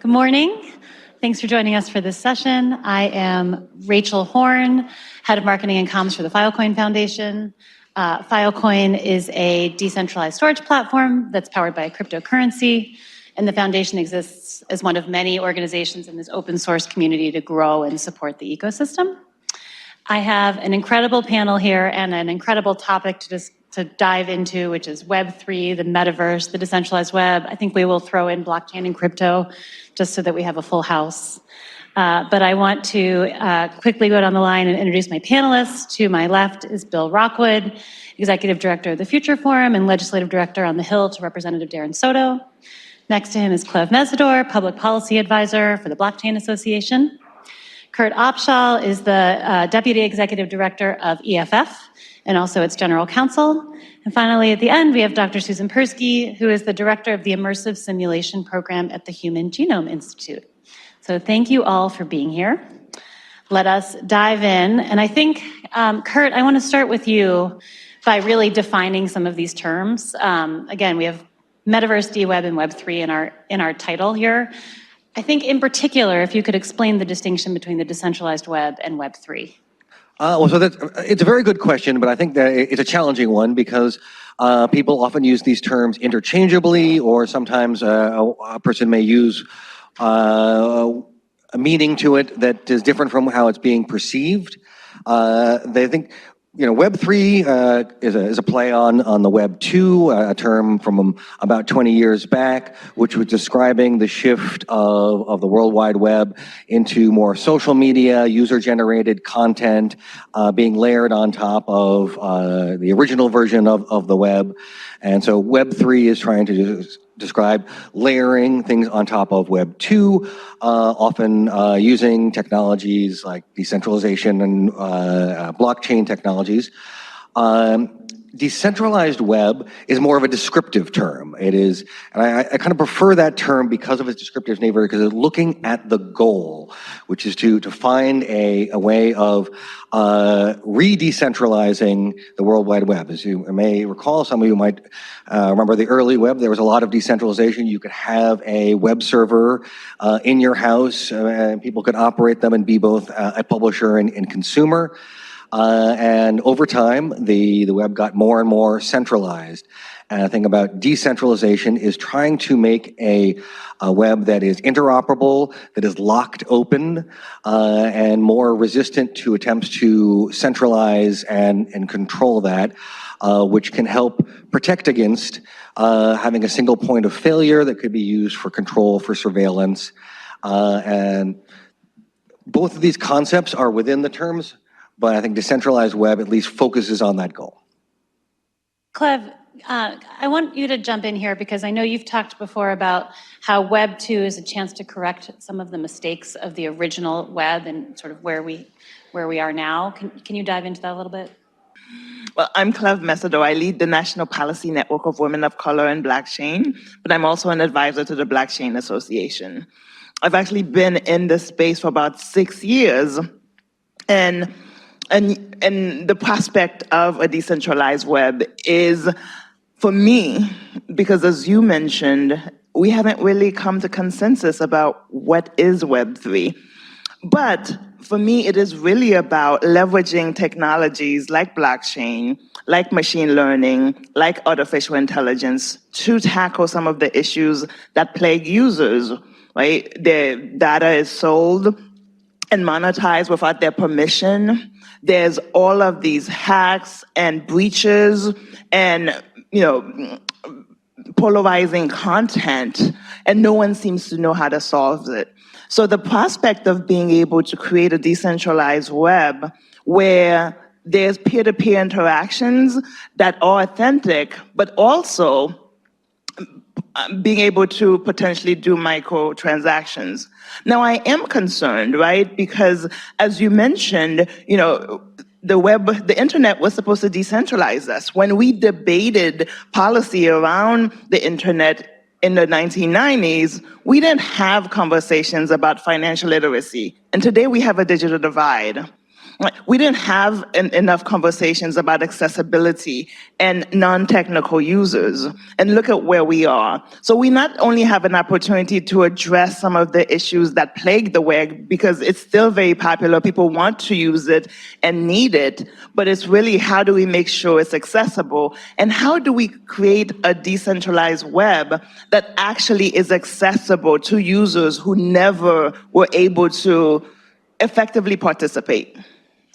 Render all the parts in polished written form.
Good morning. Thanks for joining us for this session. I am Rachel Horn, Head of Marketing and Comms for the Filecoin Foundation. Filecoin is a decentralized storage platform that's powered by a cryptocurrency, and the foundation exists as one of many organizations in this open source community to grow and support the ecosystem. I have an incredible panel here and an incredible topic to dive into, which is Web3, the Metaverse, the decentralized web. I think we will throw in blockchain and crypto just so that we have a full house. But I want to quickly go down the line and introduce my panelists. To my left is Bill Rockwood, Executive Director of the Future Forum and Legislative Director on the Hill to Representative Darren Soto. Next to him is Clev Mesidor, Public Policy Advisor for the Blockchain Association. Kurt Opschall is the Deputy Executive Director of EFF and also its General Counsel. And finally, at the end, we have Dr. Susan Persky, who is the Director of the Immersive Simulation Program at the Human Genome Institute. So thank you all for being here. Let us dive in. And I think, Kurt, I want to start with you by really defining some of these terms. Again, we have Metaverse, DWeb, and Web3 in our title here. I think in particular, if you could explain the distinction between the decentralized web and Web3. It's a very good question, but I think that it's a challenging one because people often use these terms interchangeably, or sometimes a person may use a meaning to it that is different from how it's being perceived. They think, Web3 is a play on the Web2, a term from about 20 years back, which was describing the shift of the World Wide Web into more social media, user-generated content being layered on top of the original version of the web. And so Web3 is trying to describe layering things on top of Web 2, often using technologies like decentralization and blockchain technologies. Decentralized web is more of a descriptive term. It is, and I kind of prefer that term because of its descriptive nature, because it's looking at the goal, which is to find a way of re-decentralizing the World Wide Web. As you may recall, some of you might remember the early web. There was a lot of decentralization. You could have a web server in your house, and people could operate them and be both a publisher and consumer. And over time, the web got more and more centralized. And the thing about decentralization is trying to make a web that is interoperable, that is locked open, and more resistant to attempts to centralize and control that, which can help protect against having a single point of failure that could be used for control, for surveillance. And both of these concepts are within the terms, but I think decentralized web at least focuses on that goal. Clev, I want you to jump in here because I know you've talked before about how Web 2 is a chance to correct some of the mistakes of the original web and sort of where we are now. Can you dive into that a little bit? Well, I'm Clev Mesidor. I lead the National Policy Network of Women of Color in Blockchain, but I'm also an advisor to the Blockchain Association. I've actually been in this space for about 6 years, and the prospect of a decentralized web is, for me, because as you mentioned, we haven't really come to consensus about what is Web3. But for me, it is really about leveraging technologies like blockchain, like machine learning, like artificial intelligence to tackle some of the issues that plague users, right? Their data is sold and monetized without their permission. There's all of these hacks and breaches and, polarizing content, and no one seems to know how to solve it. So the prospect of being able to create a decentralized web where there's peer-to-peer interactions that are authentic, but also being able to potentially do microtransactions. Now, I am concerned, right? Because as you mentioned, the internet was supposed to decentralize us. When we debated policy around the internet in the 1990s, we didn't have conversations about financial literacy. And today we have a digital divide. We didn't have enough conversations about accessibility and non-technical users. And look at where we are. So we not only have an opportunity to address some of the issues that plague the web, because it's still very popular, people want to use it and need it, but it's really how do we make sure it's accessible, and how do we create a decentralized web that actually is accessible to users who never were able to effectively participate.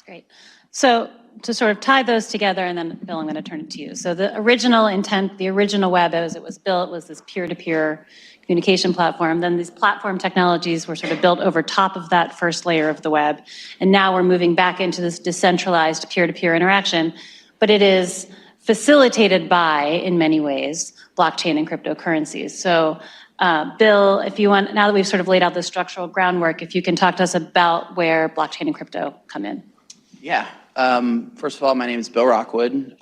Great. So to sort of tie those together, and then Bill, I'm going to turn it to you. So the original intent, the original web as it was built was this peer-to-peer communication platform. Then these platform technologies were sort of built over top of that first layer of the web. And now we're moving back into this decentralized peer-to-peer interaction. But it is facilitated by, in many ways, blockchain and cryptocurrencies. So Bill, if you want, now that we've sort of laid out the structural groundwork, if you can talk to us about where blockchain and crypto come in. Yeah. First of all, my name is Bill Rockwood.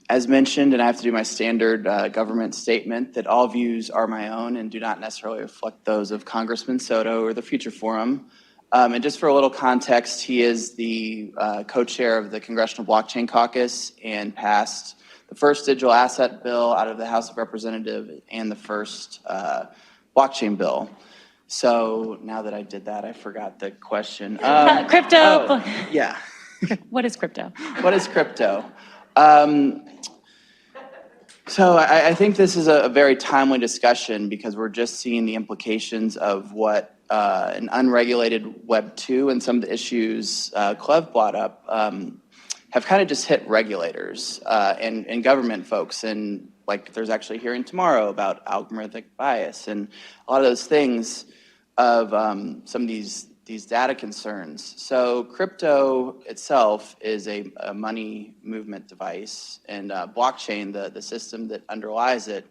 As mentioned, and I have to do my standard government statement that all views are my own and do not necessarily reflect those of Congressman Soto or the Future Forum. And just for a little context, he is the co-chair of the Congressional Blockchain Caucus and passed the first digital asset bill out of the House of Representatives and the first blockchain bill. So now that I did that, I forgot the question. Crypto. Oh, yeah. What is crypto? What is crypto? So I think this is a very timely discussion because we're just seeing the implications of what an unregulated Web2 and some of the issues Clev brought up have kind of just hit regulators and government folks. And like there's actually a hearing tomorrow about algorithmic bias and a lot of those things of some of these data concerns. So crypto itself is a money movement device, and blockchain, the system that underlies it,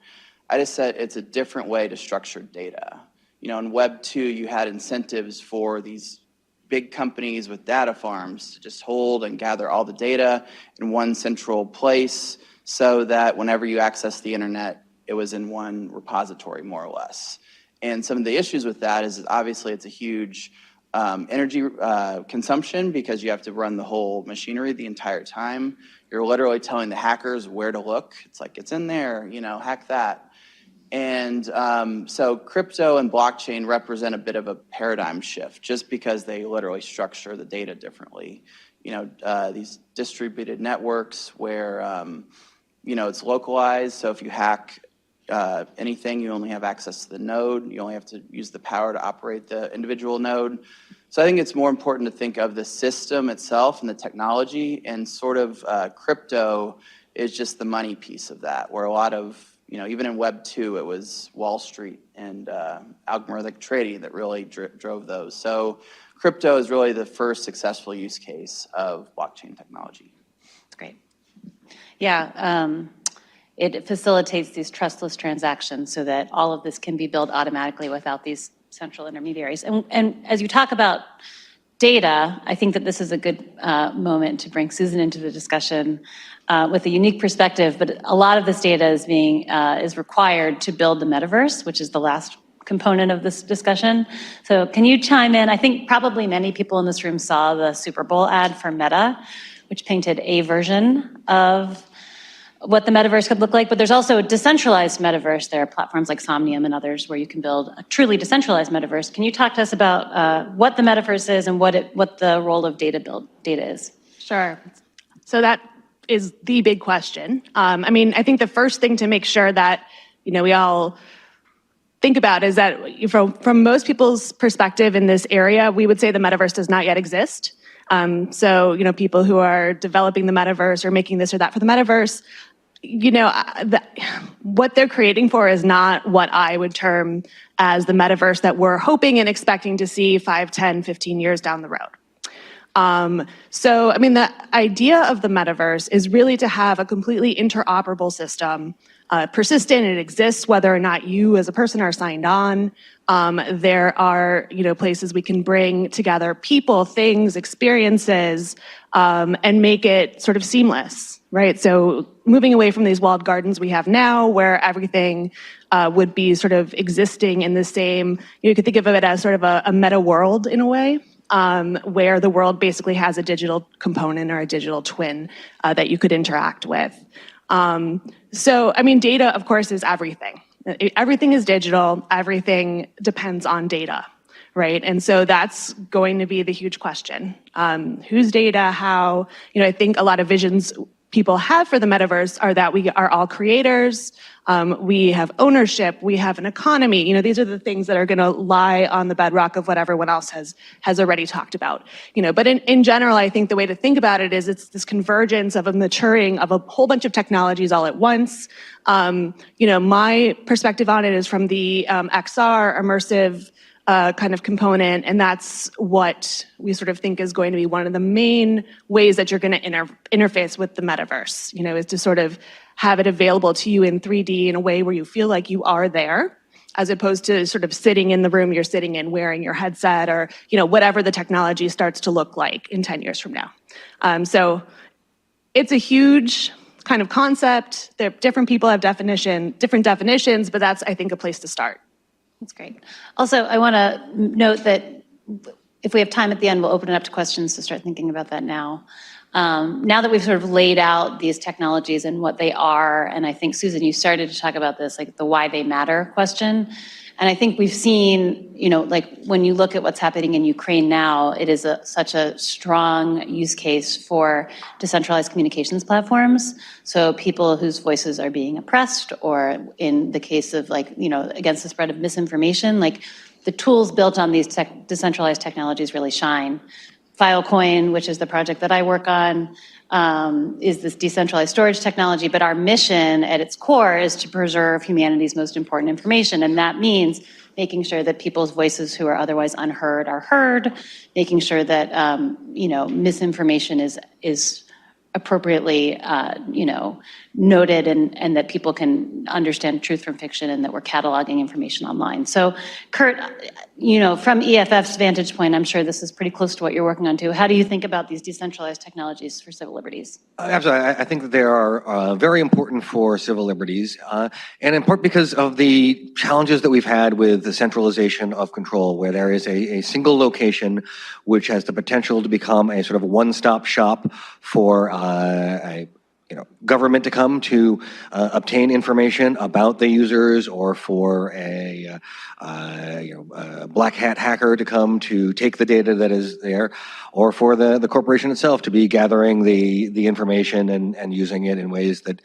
I just said it's a different way to structure data. You know, in Web 2, you had incentives for these big companies with data farms to just hold and gather all the data in one central place so that whenever you access the internet, it was in one repository, more or less. And some of the issues with that is obviously it's a huge energy consumption because you have to run the whole machinery the entire time. You're literally telling the hackers where to look. It's like, it's in there, you know, hack that. And so crypto and blockchain represent a bit of a paradigm shift just because they literally structure the data differently. You know, these distributed networks where, you know, it's localized. So if you hack anything, you only have access to the node. You only have to use the power to operate the individual node. So I think it's more important to think of the system itself and the technology, and sort of crypto is just the money piece of that, where a lot of, you know, even in Web 2, it was Wall Street and algorithmic trading that really drove those. So crypto is really the first successful use case of blockchain technology. That's great. Yeah. It facilitates these trustless transactions so that all of this can be built automatically without these central intermediaries. And as you talk about data, I think that this is a good moment to bring Susan into the discussion with a unique perspective, but a lot of this data is required to build the metaverse, which is the last component of this discussion. So can you chime in? I think probably many people in this room saw the Super Bowl ad for Meta, which painted a version of what the metaverse could look like, but there's also a decentralized metaverse. There are platforms like Somnium and others where you can build a truly decentralized metaverse. Can you talk to us about what the metaverse is and what the role of data is? Sure. So that is the big question. I mean, I think the first thing to make sure that, you know, we all think about is that from most people's perspective in this area, we would say the metaverse does not yet exist. So, you know, people who are developing the metaverse or making this or that for the metaverse, you know, what they're creating for is not what I would term as the metaverse that we're hoping and expecting to see 5, 10, 15 years down the road. So, I mean, the idea of the metaverse is really to have a completely interoperable system, persistent, it exists whether or not you as a person are signed on. There are, you know, places we can bring together people, things, experiences, and make it sort of seamless, right? So moving away from these walled gardens we have now where everything would be sort of existing in the same, you could think of it as sort of a meta world in a way. where the world basically has a digital component or a digital twin that you could interact with. So, I mean, data, of course, is everything. Everything is digital. Everything depends on data, right? And so that's going to be the huge question. Whose data, how? I think a lot of visions people have for the metaverse are that we are all creators, we have ownership, we have an economy. These are the things that are going to lie on the bedrock of what everyone else has already talked about. But in general, I think the way to think about it is it's this convergence of a maturing of a whole bunch of technologies all at once. My perspective on it is from the XR, immersive kind of component, and that's what we sort of think is going to be one of the main ways that you're going to interface with the metaverse, is to sort of have it available to you in 3D in a way where you feel like you are there, as opposed to sort of sitting in the room you're sitting in, wearing your headset, or whatever the technology starts to look like in 10 years from now. So it's a huge kind of concept. Different people have different definitions, but that's, I think, a place to start. That's great. Also, I want to note that if we have time at the end, we'll open it up to questions to start thinking about that now. Now that we've sort of laid out these technologies and what they are, and I think, Susan, you started to talk about this, like the why they matter question. And I think we've seen, like when you look at what's happening in Ukraine now, it is such a strong use case for decentralized communications platforms. So people whose voices are being oppressed, or in the case of against the spread of misinformation, like the tools built on these decentralized technologies really shine. Filecoin, which is the project that I work on, is this decentralized storage technology, but our mission at its core is to preserve humanity's most important information, and that means making sure that people's voices who are otherwise unheard are heard, making sure that misinformation is appropriately noted, and that people can understand truth from fiction, and that we're cataloging information online. So, Kurt, from EFF's vantage point, I'm sure this is pretty close to what you're working on too. How do you think about these decentralized technologies for civil liberties? Absolutely. I think that they are very important for civil liberties, and in part because of the challenges that we've had with the centralization of control, where there is a single location which has the potential to become a sort of one-stop shop for government to come to obtain information about the users, or for a black hat hacker to come to take the data that is there, or for the corporation itself to be gathering the information and using it in ways that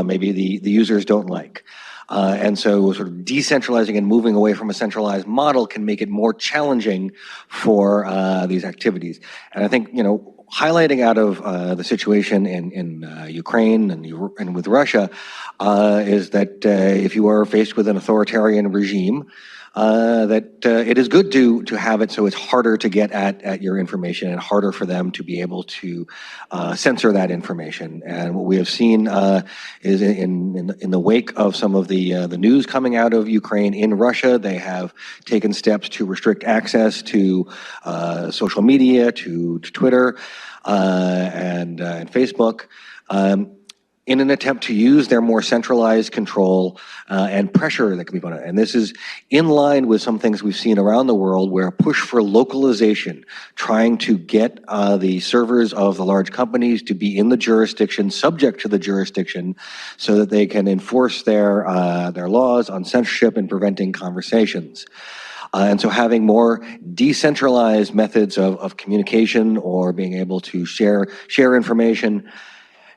maybe the users don't like. And so sort of decentralizing and moving away from a centralized model can make it more challenging for these activities. And I think, highlighting out of the situation in Ukraine and with Russia is that if you are faced with an authoritarian regime, that it is good to have it so it's harder to get at your information, and harder for them to be able to censor that information. And what we have seen is in the wake of some of the news coming out of Ukraine in Russia, they have taken steps to restrict access to social media, to Twitter and Facebook, in an attempt to use their more centralized control and pressure that can be put on it. And this is in line with some things we've seen around the world, where a push for localization, trying to get the servers of the large companies to be in the jurisdiction, subject to the jurisdiction, so that they can enforce their laws on censorship and preventing conversations. And so having more decentralized methods of communication, or being able to share information,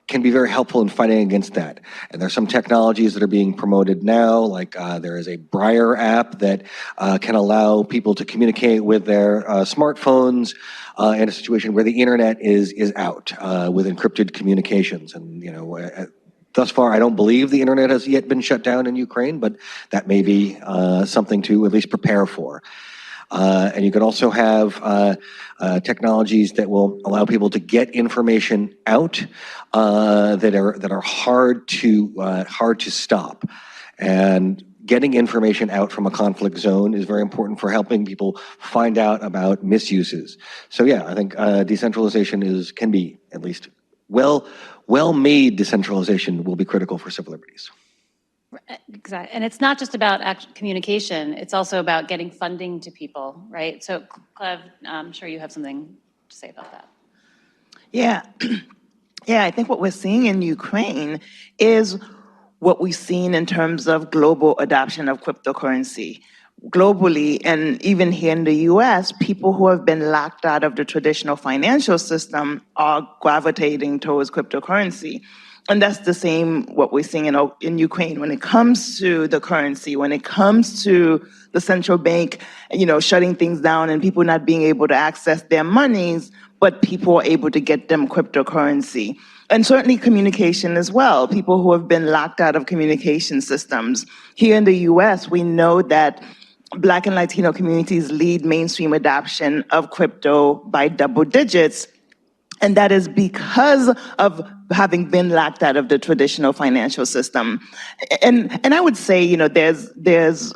can be very helpful in fighting against that. And there's some technologies that are being promoted now, like there is a Briar app that can allow people to communicate with their smartphones in a situation where the internet is out with encrypted communications. And thus far, I don't believe the internet has yet been shut down in Ukraine, but that may be something to at least prepare for. And you can also have technologies that will allow people to get information out that are hard to stop. And getting information out from a conflict zone is very important for helping people find out about misuses. So yeah, I think decentralization can be, at least well-made decentralization will be critical for civil liberties. Exactly. And it's not just about communication, it's also about getting funding to people, right? So, Clev, I'm sure you have something to say about that. Yeah. Yeah, I think what we're seeing in Ukraine is what we've seen in terms of global adoption of cryptocurrency. Globally, and even here in the US, people who have been locked out of the traditional financial system are gravitating towards cryptocurrency. And that's the same what we're seeing in Ukraine when it comes to the currency, when it comes to the central bank, shutting things down and people not being able to access their monies, but people are able to get them cryptocurrency. And certainly communication as well, people who have been locked out of communication systems. Here in the US, we know that Black and Latino communities lead mainstream adoption of crypto by double digits. And that is because of having been locked out of the traditional financial system. And I would say, there's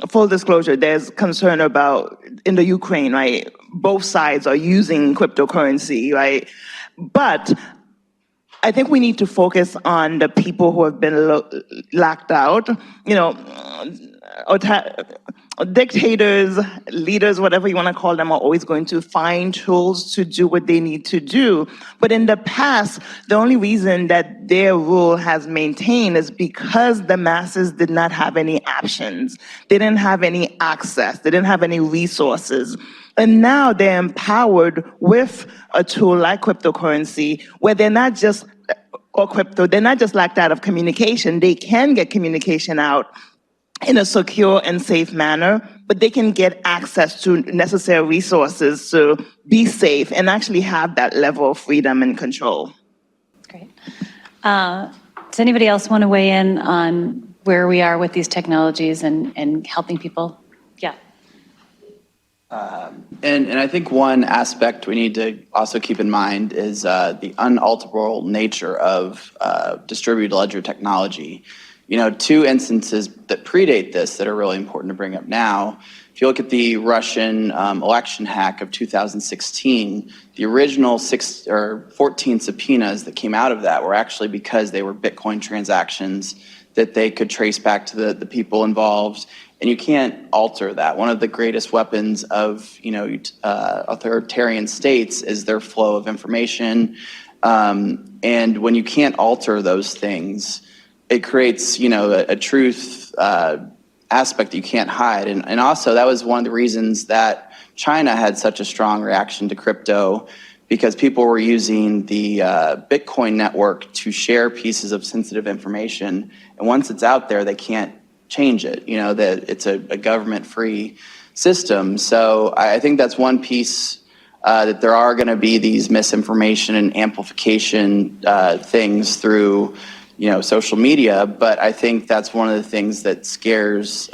full disclosure, there's concern about in the Ukraine, right? Both sides are using cryptocurrency, right? But I think we need to focus on the people who have been locked out, dictators, leaders, whatever you want to call them, are always going to find tools to do what they need to do. But in the past, the only reason that their rule has maintained is because the masses did not have any options. They didn't have any access. They didn't have any resources. And now they're empowered with a tool like cryptocurrency, where they're not just, they're not just locked out of communication. They can get communication out in a secure and safe manner, but they can get access to necessary resources to be safe and actually have that level of freedom and control. Great. Does anybody else want to weigh in on where we are with these technologies and helping people? Yeah. And I think one aspect we need to also keep in mind is the unalterable nature of distributed ledger technology. Two instances that predate this that are really important to bring up now. If you look at the Russian election hack of 2016, the original 14 subpoenas that came out of that were actually because they were Bitcoin transactions that they could trace back to the people involved. And you can't alter that. One of the greatest weapons of authoritarian states is their flow of information. And when you can't alter those things, it creates, a truth aspect that you can't hide. And also, that was one of the reasons that China had such a strong reaction to crypto, because people were using the Bitcoin network to share pieces of sensitive information. And once it's out there, they can't change it. That it's a government-free system. So I think that's one piece, that there are going to be these misinformation and amplification things through social media, but I think that's one of the things that scares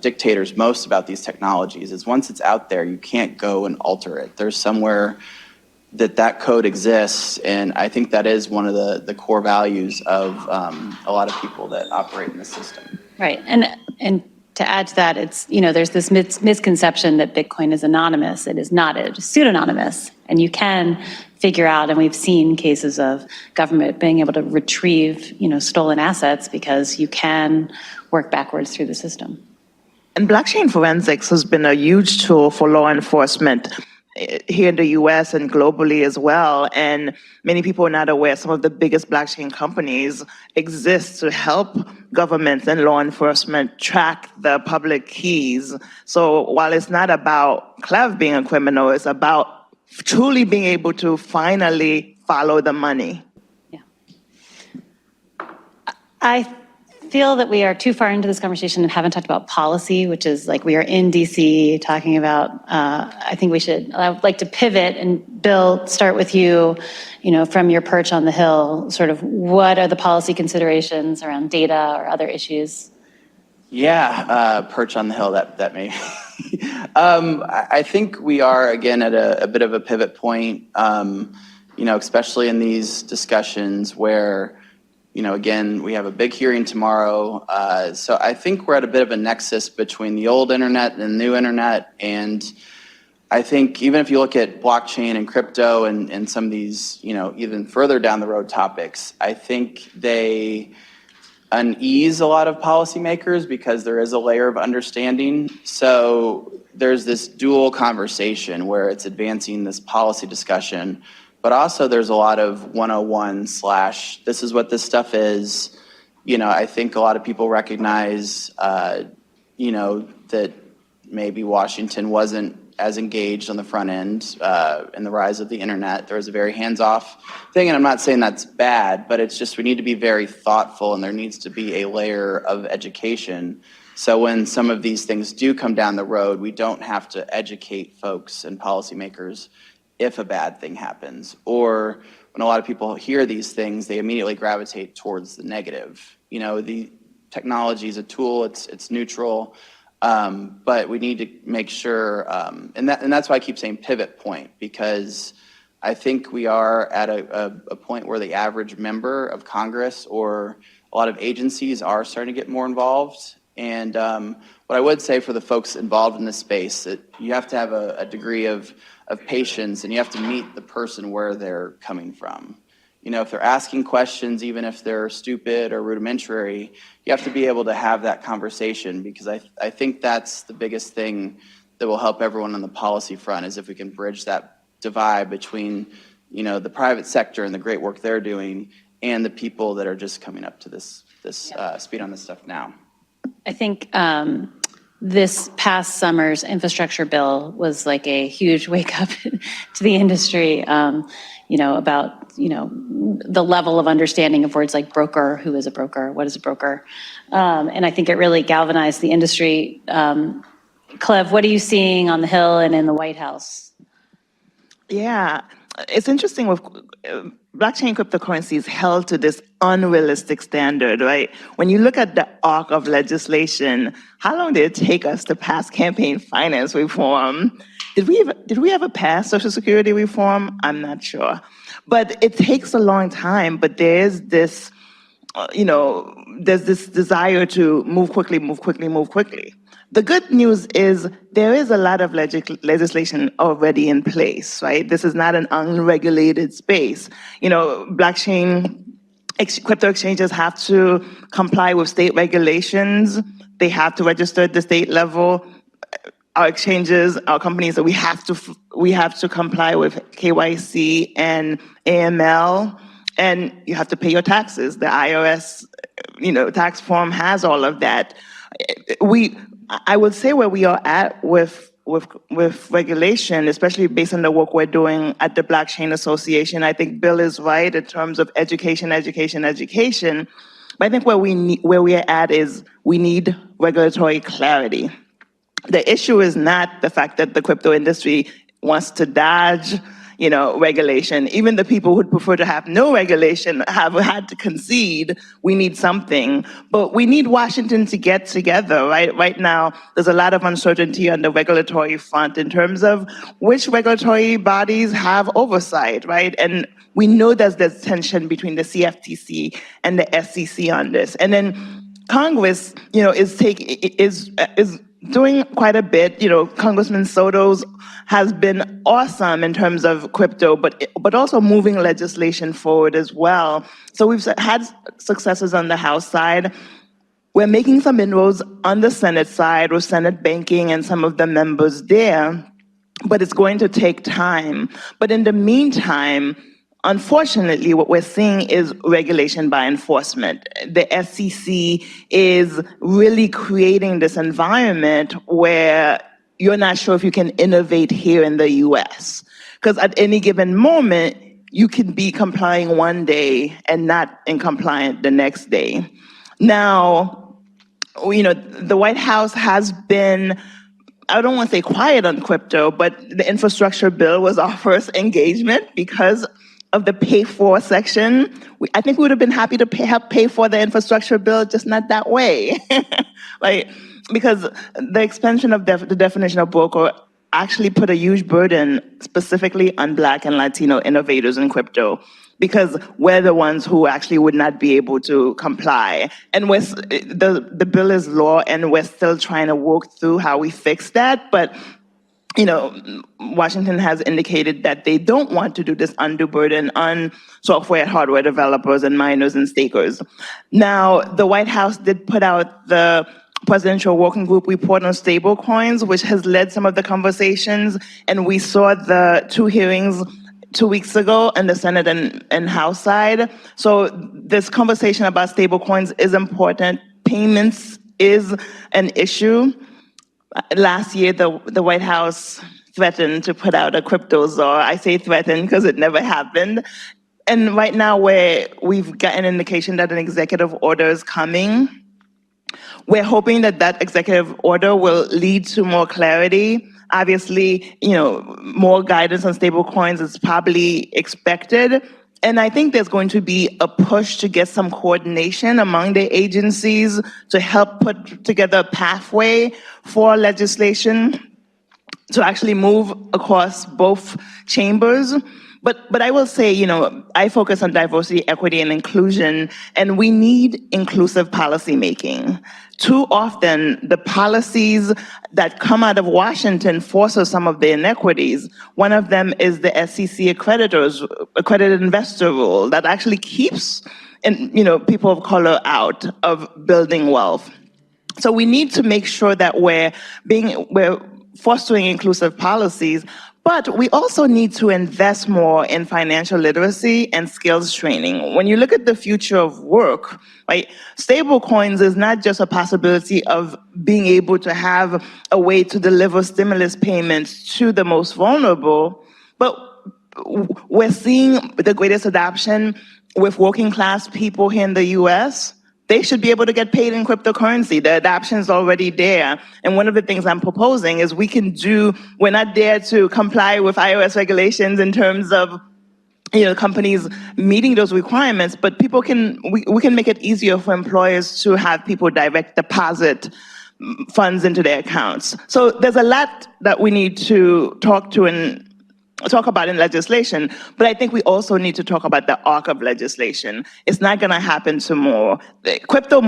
dictators most about these technologies is once it's out there, you can't go and alter it. There's somewhere that code exists, and I think that is one of the core values of a lot of people that operate in the system. Right, and to add to that, it's, there's this misconception that Bitcoin is anonymous. It is not, it is pseudonymous, and you can figure out, and we've seen cases of government being able to retrieve, stolen assets because you can work backwards through the system. And blockchain forensics has been a huge tool for law enforcement here in the US and globally as well. And many people are not aware some of the biggest blockchain companies exist to help governments and law enforcement track the public keys. So while it's not about Clev being a criminal, it's about truly being able to finally follow the money. Yeah. I feel that we are too far into this conversation and haven't talked about policy, which is like we are in DC talking about, I think I would like to pivot and Bill, start with you, from your perch on the Hill, sort of what are the policy considerations around data or other issues? Yeah, perch on the hill, that may. I think we are, again, at a bit of a pivot point, especially in these discussions where, again, we have a big hearing tomorrow. So I think we're at a bit of a nexus between the old internet and the new internet. And I think even if you look at blockchain and crypto and some of these, even further down the road topics, I think they unease a lot of policymakers because there is a layer of understanding. So there's this dual conversation where it's advancing this policy discussion, but also there's a lot of 101 / this is what this stuff is. I think a lot of people recognize, that maybe Washington wasn't as engaged on the front end in the rise of the internet. There was a very hands-off thing, and I'm not saying that's bad, but it's just we need to be very thoughtful, and there needs to be a layer of education. So when some of these things do come down the road, we don't have to educate folks and policymakers if a bad thing happens. Or when a lot of people hear these things, they immediately gravitate towards the negative. The technology is a tool, it's neutral. But we need to make sure, and that's why I keep saying pivot point, because I think we are at a point where the average member of Congress or a lot of agencies are starting to get more involved. And what I would say for the folks involved in this space, that you have to have a degree of patience, and you have to meet the person where they're coming from. If they're asking questions, even if they're stupid or rudimentary, you have to be able to have that conversation, because I think that's the biggest thing that will help everyone on the policy front, is if we can bridge that divide between, the private sector and the great work they're doing and the people that are just coming up to this speed on this stuff now. I think this past summer's infrastructure bill was like a huge wake up to the industry, about, the level of understanding of words like broker, who is a broker, what is a broker. And I think it really galvanized the industry. Clev, what are you seeing on the Hill and in the White House? Yeah, it's interesting with blockchain cryptocurrencies held to this unrealistic standard, right? When you look at the arc of legislation, how long did it take us to pass campaign finance reform? Did we ever pass Social Security reform? I'm not sure. But it takes a long time, but there's this, there's this desire to move quickly, move quickly, move quickly. The good news is there is a lot of legislation already in place, right? This is not an unregulated space. Blockchain crypto exchanges have to comply with state regulations. They have to register at the state level. Our exchanges, our companies, that we have to comply with KYC and AML, and you have to pay your taxes. The IRS, tax form has all of that. I would say where we are at with regulation, especially based on the work we're doing at the Blockchain Association, I think Bill is right in terms of education. But I think where we are at is we need regulatory clarity. The issue is not the fact that the crypto industry wants to dodge, regulation. Even the people who'd prefer to have no regulation have had to concede we need something. But we need Washington to get together, right? Right now, there's a lot of uncertainty on the regulatory front in terms of which regulatory bodies have oversight, right? And we know there's tension between the CFTC and the SEC on this. And then Congress, is doing quite a bit. Congressman Soto's has been awesome in terms of crypto, but also moving legislation forward as well. So we've had successes on the House side. We're making some inroads on the Senate side with Senate banking and some of the members there, but it's going to take time. But in the meantime, unfortunately, what we're seeing is regulation by enforcement. The SEC is really creating this environment where you're not sure if you can innovate here in the US. Because at any given moment, you can be complying one day and not in compliant the next day. Now, the White House has been, I don't want to say quiet on crypto, but the infrastructure bill was our first engagement because of the pay for section. I think we would have been happy to help pay for the infrastructure bill, just not that way. Because the expansion of the definition of broker actually put a huge burden specifically on Black and Latino innovators in crypto, because we're the ones who actually would not be able to comply. And the bill is law, and we're still trying to work through how we fix that. But Washington has indicated that they don't want to do this undue burden on software and hardware developers and miners and stakers. Now, the White House did put out the Presidential Working Group report on stablecoins, which has led some of the conversations, and we saw the 2 hearings 2 weeks ago in the Senate and House side. So this conversation about stablecoins is important. Payments is an issue. Last year, the White House threatened to put out a crypto czar. I say threatened because it never happened. And right now, where we've got an indication that an executive order is coming, we're hoping that that executive order will lead to more clarity. Obviously, more guidance on stablecoins is probably expected. And I think there's going to be a push to get some coordination among the agencies to help put together a pathway for legislation to actually move across both chambers. But I will say, I focus on diversity, equity, and inclusion, and we need inclusive policy making. Too often, the policies that come out of Washington foster some of the inequities. One of them is the SEC accredited investor rule that actually keeps people of color out of building wealth. So we need to make sure that we're fostering inclusive policies, but we also need to invest more in financial literacy and skills training. When you look at the future of work, right, stablecoins is not just a possibility of being able to have a way to deliver stimulus payments to the most vulnerable, but we're seeing the greatest adoption with working class people here in the US. They should be able to get paid in cryptocurrency. The adoption is already there. And one of the things I'm proposing is we're not there to comply with iOS regulations in terms of companies meeting those requirements, but we can make it easier for employers to have people direct deposit funds into their accounts. So there's a lot that we need to talk about in legislation, but I think we also need to talk about the arc of legislation. It's not going to happen tomorrow. Crypto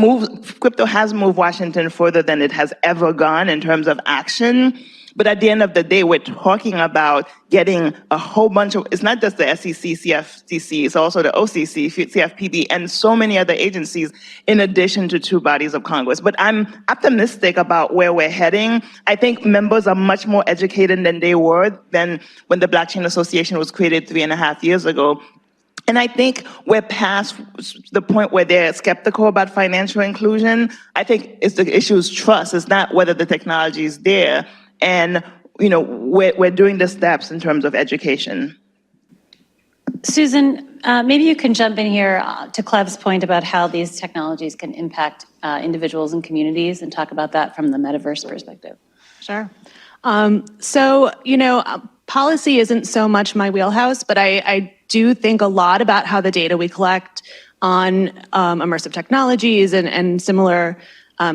has moved Washington further than it has ever gone in terms of action. But at the end of the day, we're talking about getting a whole bunch of, it's not just the SEC, CFTC, it's also the OCC, CFPB, and so many other agencies in addition to 2 bodies of Congress. But I'm optimistic about where we're heading. I think members are much more educated than they were when the Blockchain Association was created 3.5 years ago. And I think we're past the point where they're skeptical about financial inclusion. I think the issue is trust. It's not whether the technology is there. And, we're doing the steps in terms of education. Susan, maybe you can jump in here to Clev's point about how these technologies can impact individuals and communities and talk about that from the metaverse perspective. Sure. Policy isn't so much my wheelhouse, but I do think a lot about how the data we collect on immersive technologies and similar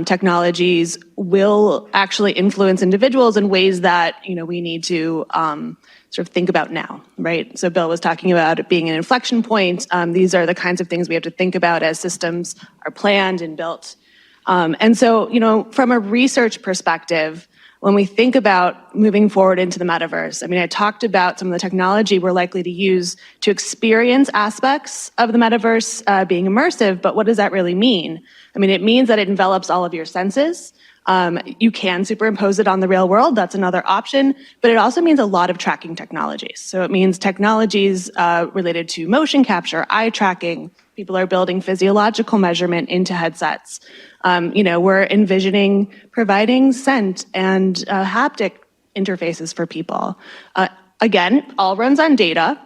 technologies will actually influence individuals in ways that we need to sort of think about now, right? So Bill was talking about it being an inflection point. These are the kinds of things we have to think about as systems are planned and built. And so, from a research perspective, when we think about moving forward into the metaverse, I talked about some of the technology we're likely to use to experience aspects of the metaverse being immersive, but what does that really mean? It means that it envelops all of your senses. You can superimpose it on the real world, that's another option, but it also means a lot of tracking technologies. So it means technologies related to motion capture, eye tracking. People are building physiological measurement into headsets. We're envisioning providing scent and haptic interfaces for people. Again, all runs on data.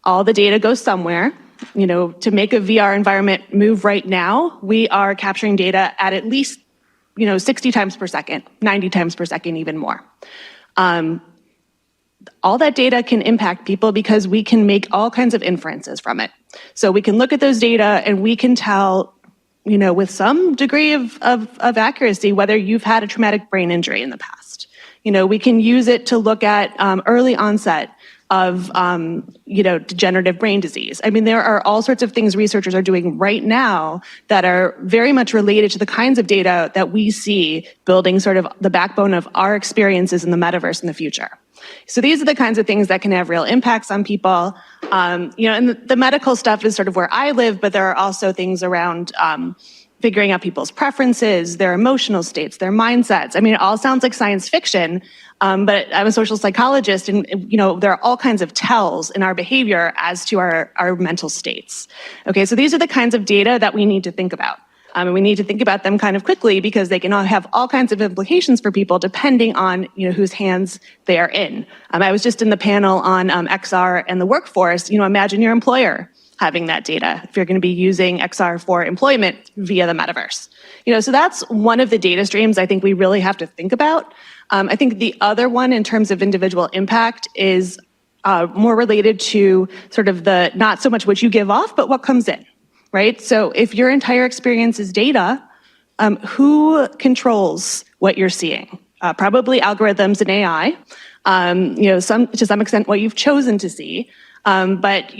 All the data goes somewhere. To make a VR environment move right now, we are capturing data at least 60 times per second, 90 times per second, even more. All that data can impact people because we can make all kinds of inferences from it. So we can look at those data and we can tell, with some degree of accuracy, whether you've had a traumatic brain injury in the past. We can use it to look at early onset of, degenerative brain disease. I mean, there are all sorts of things researchers are doing right now that are very much related to the kinds of data that we see building sort of the backbone of our experiences in the metaverse in the future. So these are the kinds of things that can have real impacts on people. And the medical stuff is sort of where I live, but there are also things around figuring out people's preferences, their emotional states, their mindsets. I mean, it all sounds like science fiction, but I'm a social psychologist, and there are all kinds of tells in our behavior as to our mental states. Okay, so these are the kinds of data that we need to think about. And we need to think about them kind of quickly because they can all have all kinds of implications for people depending on whose hands they are in. I was just in the panel on XR and the workforce. Imagine your employer having that data if you're going to be using XR for employment via the metaverse. So that's one of the data streams I think we really have to think about. I think the other one in terms of individual impact is more related to sort of the not so much what you give off, but what comes in. Right? So if your entire experience is data, who controls what you're seeing? Probably algorithms and AI, to some extent what you've chosen to see. But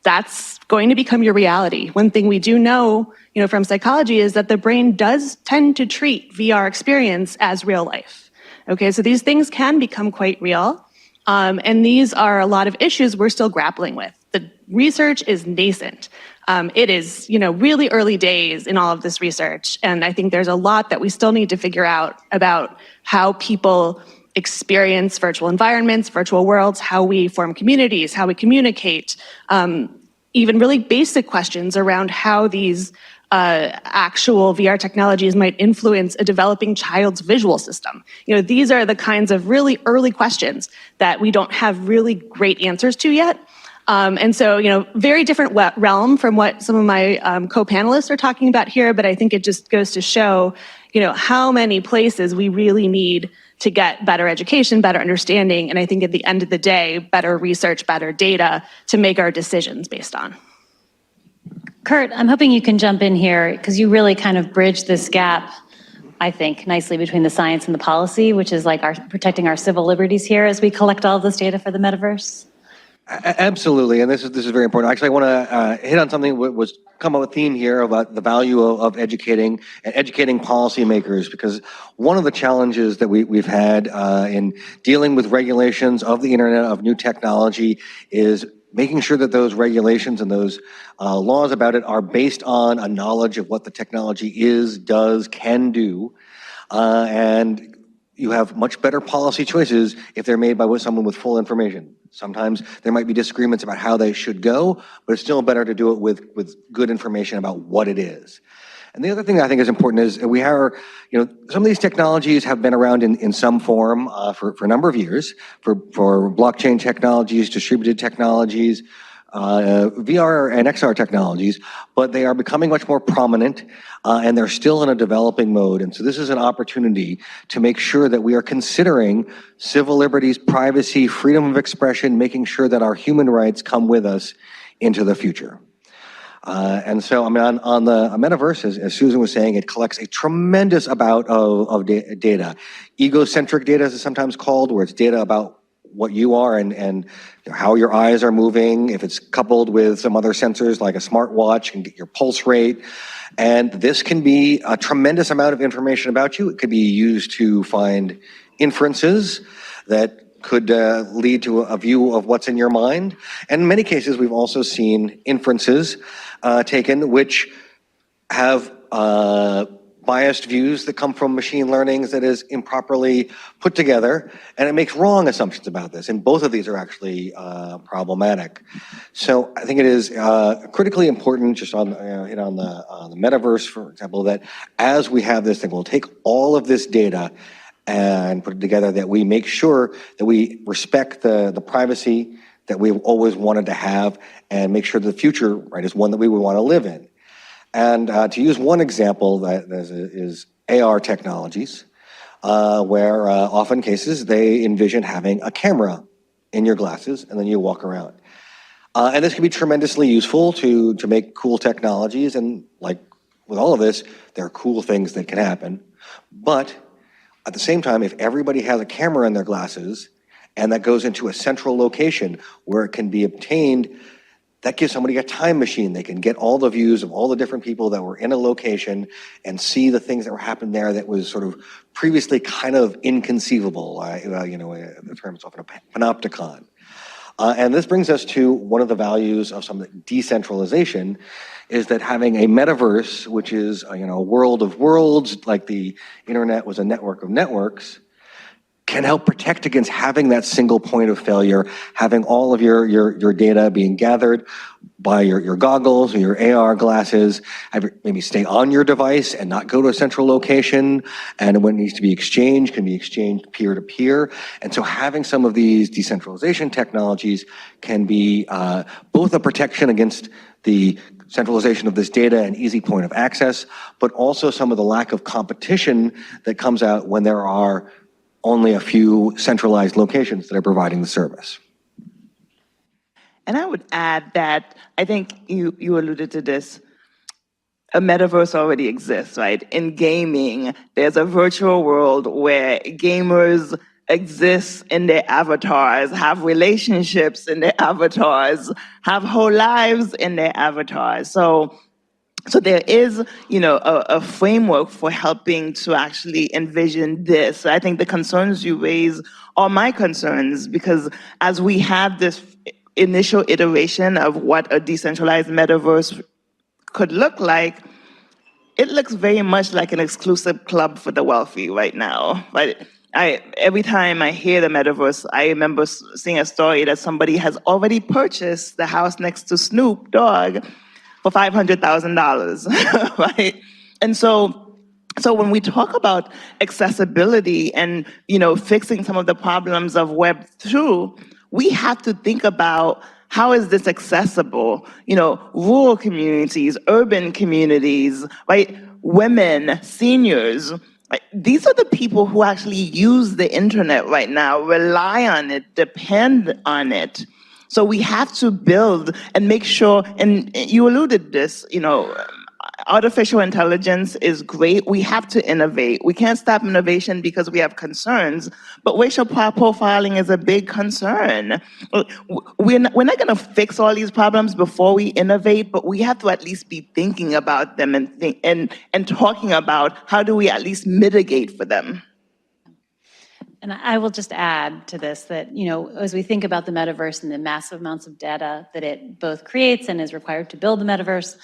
that's going to become your reality. One thing we do know, from psychology is that the brain does tend to treat VR experience as real life. Okay, so these things can become quite real. And these are a lot of issues we're still grappling with. The research is nascent. It is, really early days in all of this research. And I think there's a lot that we still need to figure out about how people experience virtual environments, virtual worlds, how we form communities, how we communicate, even really basic questions around how these actual VR technologies might influence a developing child's visual system. These are the kinds of really early questions that we don't have really great answers to yet. And so, very different realm from what some of my co-panelists are talking about here, but I think it just goes to show, how many places we really need to get better education, better understanding, and I think at the end of the day, better research, better data to make our decisions based on. Kurt, I'm hoping you can jump in here because you really kind of bridge this gap, I think, nicely between the science and the policy, which is like protecting our civil liberties here as we collect all of this data for the metaverse. Absolutely, and this is very important. Actually, I want to hit on something that was come up with a theme here about the value of educating and educating policymakers, because one of the challenges that we've had in dealing with regulations of the internet, of new technology, is making sure that those regulations and those laws about it are based on a knowledge of what the technology is, does, can do, and you have much better policy choices if they're made by someone with full information. Sometimes there might be disagreements about how they should go, but it's still better to do it with good information about what it is. And the other thing I think is important is we are, some of these technologies have been around in some form for a number of years, for blockchain technologies, distributed technologies, VR and XR technologies, but they are becoming much more prominent and they're still in a developing mode. And so this is an opportunity to make sure that we are considering civil liberties, privacy, freedom of expression, making sure that our human rights come with us into the future. And so, on the metaverse, as Susan was saying, it collects a tremendous amount of data. Egocentric data, as it's sometimes called, where it's data about what you are and how your eyes are moving, if it's coupled with some other sensors like a smartwatch and get your pulse rate. And this can be a tremendous amount of information about you. It could be used to find inferences that could lead to a view of what's in your mind. And in many cases, we've also seen inferences taken which have biased views that come from machine learning that is improperly put together, and it makes wrong assumptions about this. And both of these are actually problematic. So I think it is critically important, just on the metaverse, for example, that as we have this thing, we'll take all of this data and put it together, that we make sure that we respect the privacy that we've always wanted to have, and make sure the future, right, is one that we would want to live in. And to use one example, that is AR technologies, where often cases they envision having a camera in your glasses and then you walk around. And this can be tremendously useful to make cool technologies, and like with all of this, there are cool things that can happen. But at the same time, if everybody has a camera in their glasses and that goes into a central location where it can be obtained. That gives somebody a time machine. They can get all the views of all the different people that were in a location and see the things that were happening there that was sort of previously kind of inconceivable. The term is often a panopticon. And this brings us to one of the values of some decentralization, is that having a metaverse, which is a world of worlds, like the internet was a network of networks, can help protect against having that single point of failure, having all of your data being gathered by your goggles or your AR glasses, maybe stay on your device and not go to a central location, and when it needs to be exchanged, can be exchanged peer-to-peer. And so having some of these decentralization technologies can be both a protection against the centralization of this data and easy point of access, but also some of the lack of competition that comes out when there are only a few centralized locations that are providing the service. And I would add that I think you alluded to this. A metaverse already exists, right? In gaming, there's a virtual world where gamers exist in their avatars, have relationships in their avatars, have whole lives in their avatars. So there is, a framework for helping to actually envision this. I think the concerns you raise are my concerns, because as we have this initial iteration of what a decentralized metaverse could look like, it looks very much like an exclusive club for the wealthy right now. But every time I hear the metaverse, I remember seeing a story that somebody has already purchased the house next to Snoop Dogg for $500,000, right? And so when we talk about accessibility and, fixing some of the problems of Web2, we have to think about how is this accessible? Rural communities, urban communities, right? Women, seniors, right? These are the people who actually use the internet right now, rely on it, depend on it. So we have to build and make sure, and you alluded to this, artificial intelligence is great. We have to innovate. We can't stop innovation because we have concerns, but racial profiling is a big concern. We're not going to fix all these problems before we innovate, but we have to at least be thinking about them and talking about how do we at least mitigate for them. And I will just add to this that, as we think about the metaverse and the massive amounts of data that it both creates and is required to build the metaverse,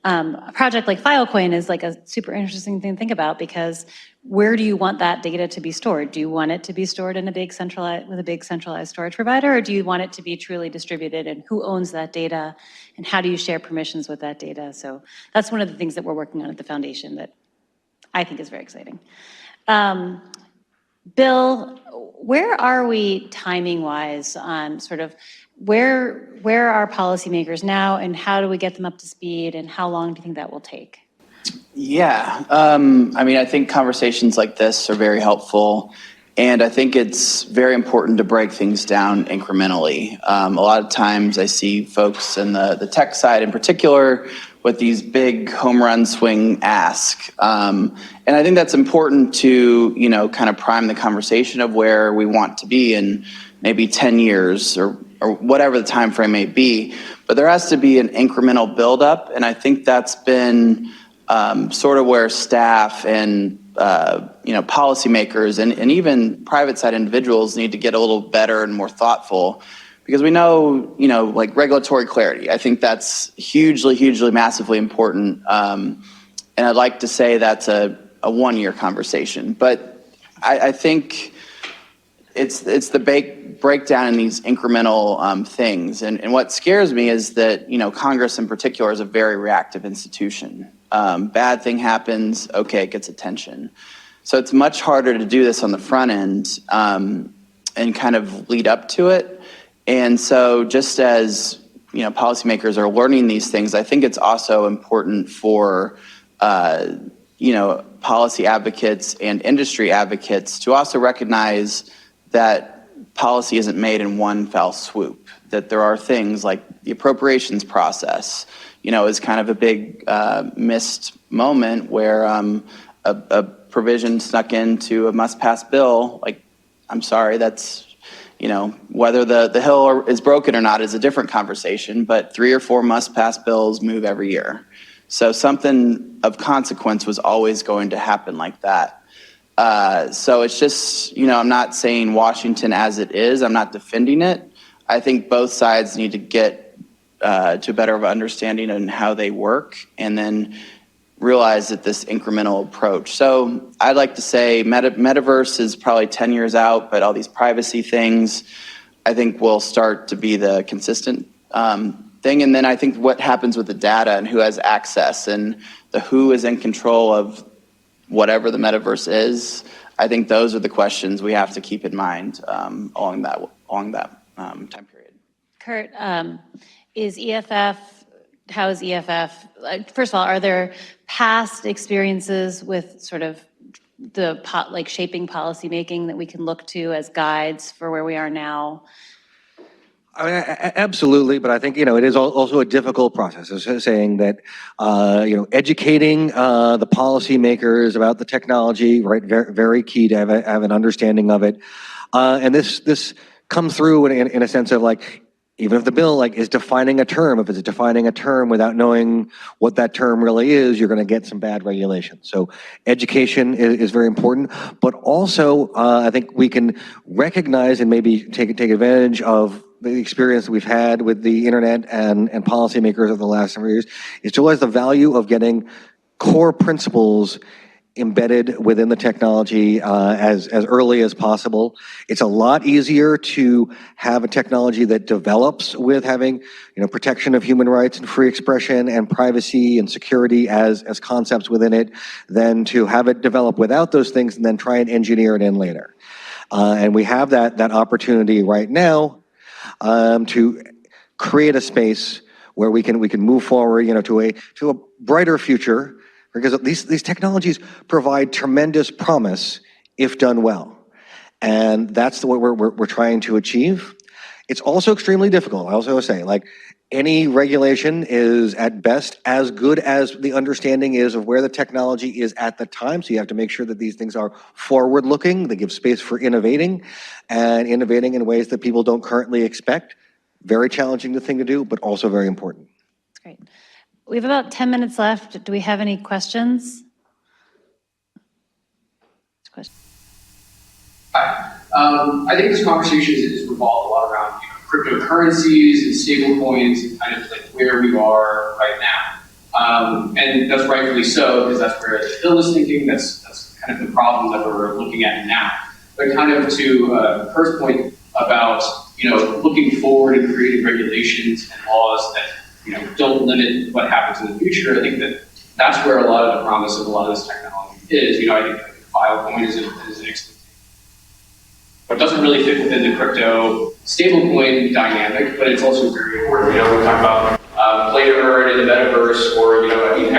a project like Filecoin is like a super interesting thing to think about, because where do you want that data to be stored? Do you want it to be stored in a big centralized storage provider, or do you want it to be truly distributed, and who owns that data, and how do you share permissions with that data? So that's one of the things that we're working on at the foundation that I think is very exciting. Bill, where are we timing-wise on sort of where are policymakers now, and how do we get them up to speed, and how long do you think that will take? Yeah, I think conversations like this are very helpful, and I think it's very important to break things down incrementally. A lot of times I see folks in the tech side in particular with these big home run swing asks. And I think that's important to, kind of prime the conversation of where we want to be in maybe 10 years or whatever the time frame may be. But there has to be an incremental buildup, and I think that's been sort of where staff and policymakers and even private side individuals need to get a little better and more thoughtful, because we know, like regulatory clarity. I think that's hugely, massively important. And I'd like to say that's a 1-year conversation, but I think it's the breakdown in these incremental things. And what scares me is that, Congress in particular is a very reactive institution. Bad thing happens, okay, it gets attention. So it's much harder to do this on the front end and kind of lead up to it. And so just as, policymakers are learning these things, I think it's also important for, policy advocates and industry advocates to also recognize that policy isn't made in one fell swoop, that there are things like the appropriations process, is kind of a big missed moment where a provision snuck into a must-pass bill. Like, I'm sorry, that's, Whether the hill is broken or not is a different conversation, but 3 or 4 must-pass bills move every year. So something of consequence was always going to happen like that. So it's just, I'm not saying Washington as it is. I'm not defending it. I think both sides need to get to a better understanding on how they work and then realize that this incremental approach. So I'd like to say Metaverse is probably 10 years out, but all these privacy things, I think will start to be the consistent thing. And then I think what happens with the data and who has access and who is in control of whatever the Metaverse is, I think those are the questions we have to keep in mind along that time period. Kurt, is EFF, how is EFF, first of all, are there past experiences with sort of the shaping policymaking that we can look to as guides for where we are now? I mean, absolutely, but I think, it is also a difficult process. It's saying that, educating the policymakers about the technology, right, very, very key to have an understanding of it. And this comes through in a sense of even if the bill is defining a term, if it's defining a term without knowing what that term really is, you're going to get some bad regulation. So education is very important, but also I think we can recognize and maybe take advantage of the experience that we've had with the internet and policymakers over the last several years, is to realize the value of getting core principles embedded within the technology as early as possible. It's a lot easier to have a technology that develops with having, protection of human rights and free expression and privacy and security as concepts within it than to have it develop without those things and then try and engineer it in later. And we have that opportunity right now to create a space where we can move forward, to a brighter future. Because these technologies provide tremendous promise if done well. And that's what we're trying to achieve. It's also extremely difficult. I also say, any regulation is at best as good as the understanding is of where the technology is at the time. So you have to make sure that these things are forward-looking, they give space for innovating, and innovating in ways that people don't currently expect. Very challenging thing to do, but also very important. That's great. We have about 10 minutes left. Do we have any questions? Hi. I think this conversation is revolved a lot around cryptocurrencies and stablecoins and kind of where we are right now. And that's rightfully so, because that's where the Hill is thinking. That's kind of the problem that we're looking at now. But kind of to Kurt's point about looking forward and creating regulations and laws that don't limit what happens in the future. I think that's where a lot of the promise of a lot of this technology is. I think Filecoin is an excellent. It doesn't really fit within the crypto stablecoin dynamic, but it's also very important. We talk about play to earn in the metaverse, or even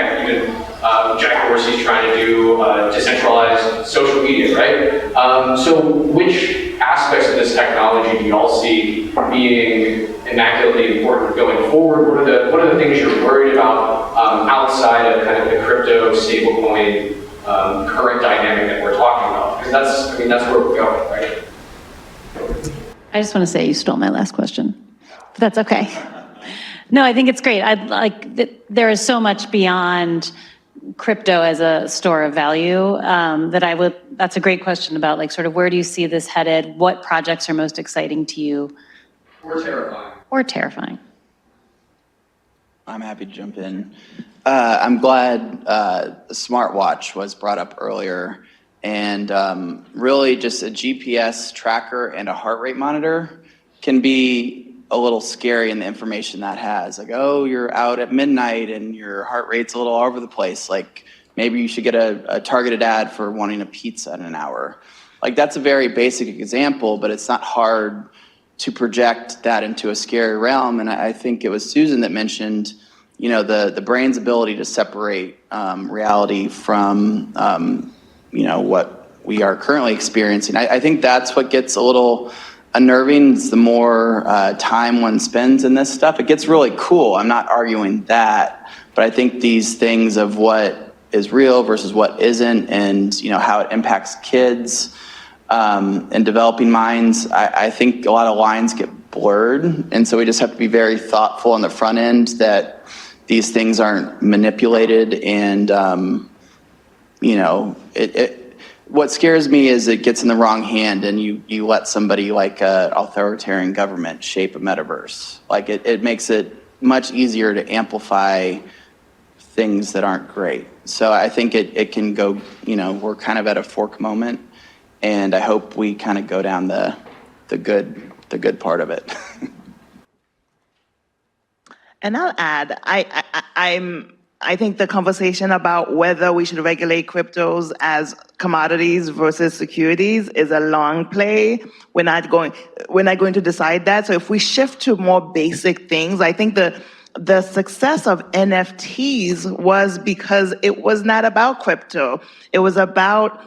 Jack Dorsey's trying to do decentralized social media, right? So which aspects of this technology do you all see being immaculately important going forward? What are the things you're worried about outside of kind of the crypto stablecoin current dynamic that we're talking about? Because that's where we're going, right? I just want to say you stole my last question, but that's okay. No, I think it's great. There is so much beyond crypto as a store of value that's a great question about sort of where do you see this headed? What projects are most exciting to you? Or terrifying. I'm happy to jump in. I'm glad the smartwatch was brought up earlier, and really just a GPS tracker and a heart rate monitor can be a little scary in the information that has. You're out at midnight and your heart rate's a little all over the place. Maybe you should get a targeted ad for wanting a pizza in an hour. That's a very basic example, but it's not hard to project that into a scary realm. And I think it was Susan that mentioned, the brain's ability to separate reality from, what we are currently experiencing. I think that's what gets a little unnerving. Is the more time one spends in this stuff, it gets really cool. I'm not arguing that, but I think these things of what is real versus what isn't, and how it impacts kids, in developing minds, I think a lot of lines get blurred, and so we just have to be very thoughtful on the front end that these things aren't manipulated. And what scares me is it gets in the wrong hand, and you let somebody like an authoritarian government shape a metaverse. Like it makes it much easier to amplify things that aren't great. So I think it can go. We're kind of at a fork moment. And I hope we kind of go down the good part of it. And I'll add, I think the conversation about whether we should regulate cryptos as commodities versus securities is a long play. We're not going to decide that. So if we shift to more basic things, I think the success of NFTs was because it was not about crypto. It was about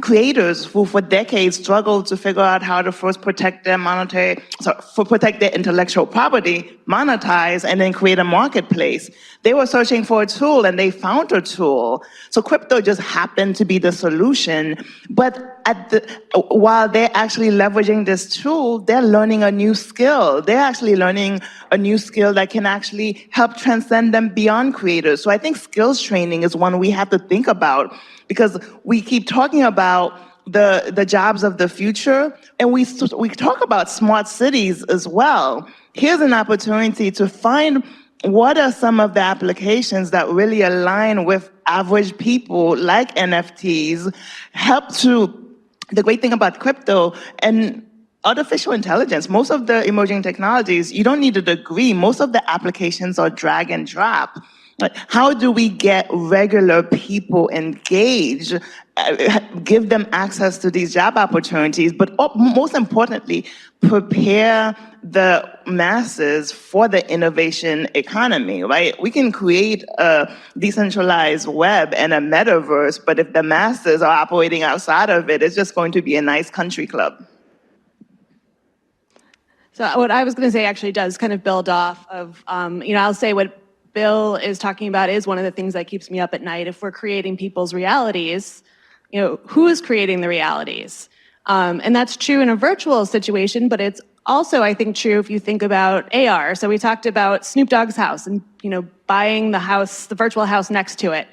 creators who for decades struggled to figure out how to first protect their protect their intellectual property, monetize, and then create a marketplace. They were searching for a tool and they found a tool. So crypto just happened to be the solution. But while they're actually leveraging this tool, they're learning a new skill. They're actually learning a new skill that can actually help transcend them beyond creators. So I think skills training is one we have to think about, because we keep talking about the jobs of the future, and we talk about smart cities as well. Here's an opportunity to find what are some of the applications that really align with average people, like NFTs, the great thing about crypto and artificial intelligence, most of the emerging technologies, you don't need a degree. Most of the applications are drag and drop. How do we get regular people engaged, give them access to these job opportunities, but most importantly, prepare the masses for the innovation economy, right? We can create a decentralized web and a metaverse, but if the masses are operating outside of it, it's just going to be a nice country club. So what I was going to say actually does kind of build off of, I'll say what Bill is talking about is one of the things that keeps me up at night. If we're creating people's realities, who is creating the realities? And that's true in a virtual situation, but it's also, I think, true if you think about AR. So we talked about Snoop Dogg's house and, buying the house, the virtual house next to it.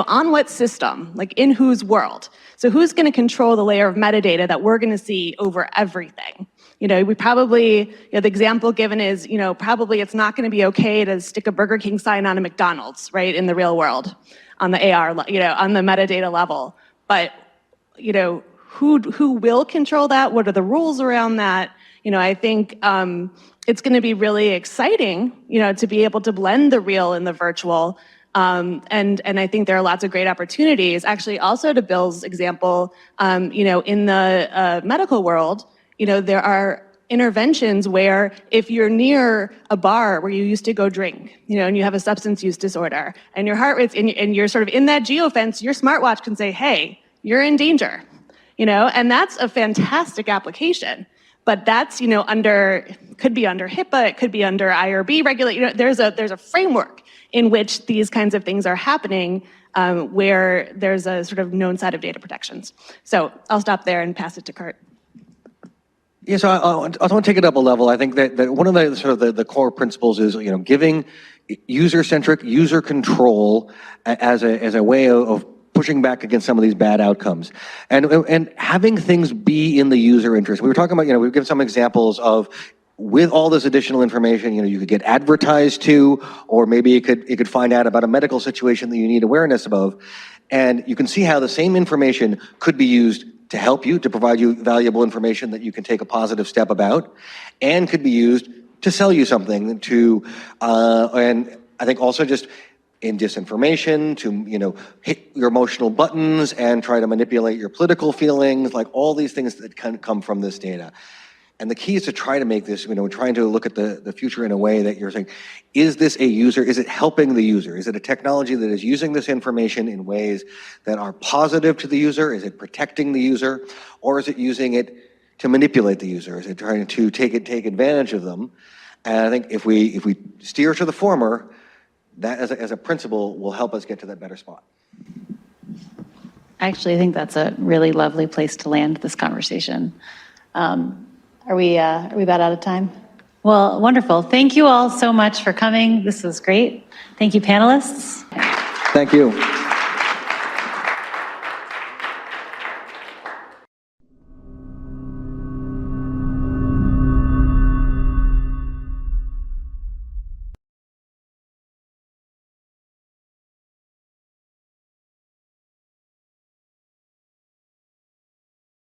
On what system? Like in whose world? So who's going to control the layer of metadata that we're going to see over everything? We probably, the example given is, probably it's not going to be okay to stick a Burger King sign on a McDonald's, right, in the real world, on the AR, on the metadata level. But, who will control that? What are the rules around that? I think it's going to be really exciting, to be able to blend the real and the virtual. And I think there are lots of great opportunities. Actually, also to Bill's example, in the medical world, there are interventions where if you're near a bar where you used to go drink, and you have a substance use disorder, and your heart rate's and you're sort of in that geofence, your smartwatch can say, hey, you're in danger, and that's a fantastic application. But that's, could be under HIPAA, it could be under IRB regulate. There's a framework in which these kinds of things are happening, where there's a sort of known set of data protections. So I'll stop there and pass it to Kurt. Yeah, so I want to take it up a level. I think that one of the sort of the core principles is, giving user-centric, user control as a way of pushing back against some of these bad outcomes, and having things be in the user interest. We were talking about, we've given some examples of, with all this additional information, you could get advertised to, or maybe you could find out about a medical situation that you need awareness of, and you can see how the same information could be used to help you, to provide you valuable information that you can take a positive step about, and could be used to sell you something, and I think also just in disinformation, to hit your emotional buttons and try to manipulate your political feelings, like all these things that can come from this data. And the key is to try to make this, trying to look at the future in a way that you're saying, is this a user? Is it helping the user? Is it a technology that is using this information in ways that are positive to the user? Is it protecting the user? Or is it using it to manipulate the user? Is it trying to take advantage of them? And I think if we steer to the former, that as a principle will help us get to that better spot. Actually, I think that's a really lovely place to land this conversation. Are we about out of time? Well, wonderful. Thank you all so much for coming. This was great. Thank you, panelists. Thank you.